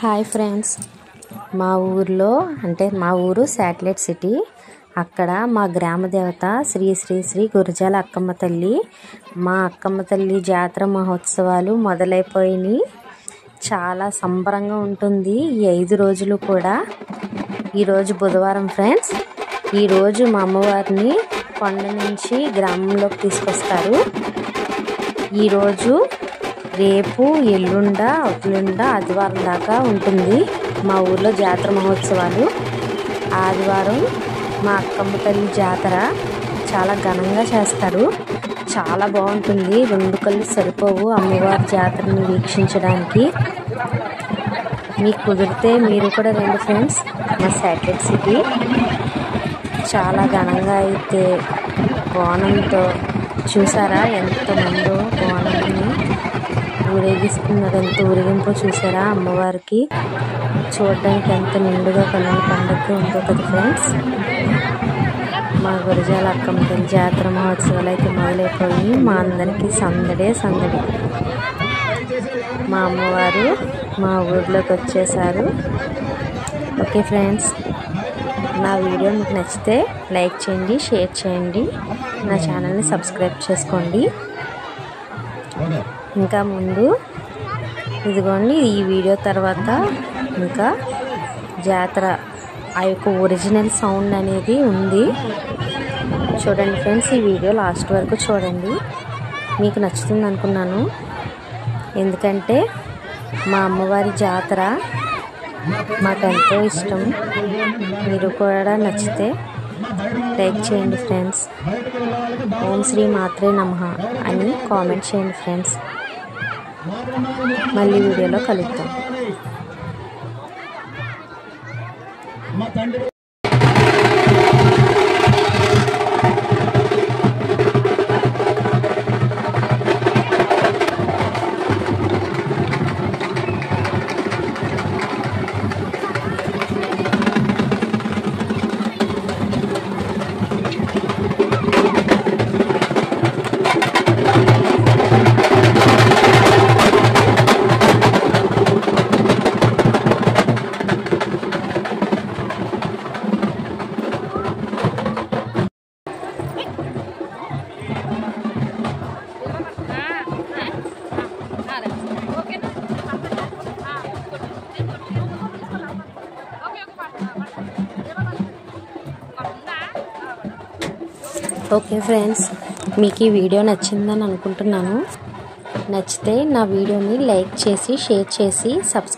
Hi friends, మా ఊర్లో అంటే మా ఊరు శాటిలైట్ సిటీ. అక్కడ మా గ్రామ దేవత శ్రీ శ్రీ శ్రీ గురజాల అక్కమ్మ తల్లి, మా అక్కమ్మ తల్లి జాతర మహోత్సవాలు మొదలైపోయినాయి. చాలా సంబరంగా ఉంటుంది ఈ 5 రోజులు కూడా. ఈరోజు బుధవారం ఫ్రెండ్స్. ఈరోజు మా అమ్మవారిని కొండ నుంచి గ్రామంలోకి తీసుకొస్తారు. ఈరోజు రేపు ఎల్లుండ ఆదివారం దాకా ఉంటుంది మా ఊర్లో జాతర మహోత్సవాలు. ఆదివారం మా అక్కమ్మ తల్లి జాతర చాలా ఘనంగా చేస్తారు. చాలా బాగుంటుంది. 2 కళ్ళు సరిపోవు అమ్మవారి జాతరని వీక్షించడానికి. మీకు కుదిరితే మీరు కూడా రండి ఫ్రెండ్స్. మా శాటిలైట్ సిటీ చాలా ఘనంగా అయితే బోనంతో చూసారా ఎంతమందో బోనాన్ని ఊరేగిస్తున్నారు. ఎంత ఊరేగింపో చూసారా. అమ్మవారికి చూడడానికి ఎంత నిండుగా కన్నుల పండుగ ఉందో కదా ఫ్రెండ్స్. మా గురజాల అక్కమ్మ తల్లి జాతర మహోత్సవాలు అయితే మొదలైపోయి మా అందరికీ సందడే సందడి. మా అమ్మవారు మా ఊర్లోకి వచ్చేసారు. ఓకే ఫ్రెండ్స్, నా వీడియో మీకు నచ్చితే లైక్ చేయండి, షేర్ చేయండి, నా ఛానల్ని సబ్స్క్రైబ్ చేసుకోండి. ఇంకా ముందు ఇదిగోండి ఈ వీడియో తర్వాత ఇంకా జాతర ఆ యొక్క ఒరిజినల్ సౌండ్ అనేది ఉంది. చూడండి ఫ్రెండ్స్, ఈ వీడియో లాస్ట్ వరకు చూడండి. మీకు నచ్చుతుంది అనుకున్నాను. ఎందుకంటే మా అమ్మవారి జాతర మాకెంతో ఇష్టం. మీరు కూడా నచ్చితే లైక్ చేయండి ఫ్రెండ్స్. ఓం శ్రీ మాత్రే నమః అని కామెంట్ చేయండి ఫ్రెండ్స్. మళ్ళీ వీడియోలో కలుద్దాం. ఓకే ఫ్రెండ్స్, మీకు ఈ వీడియో నచ్చిందని అనుకుంటున్నాను. నచ్చితే నా వీడియోని లైక్ చేసి, షేర్ చేసి, సబ్స్క్రైబ్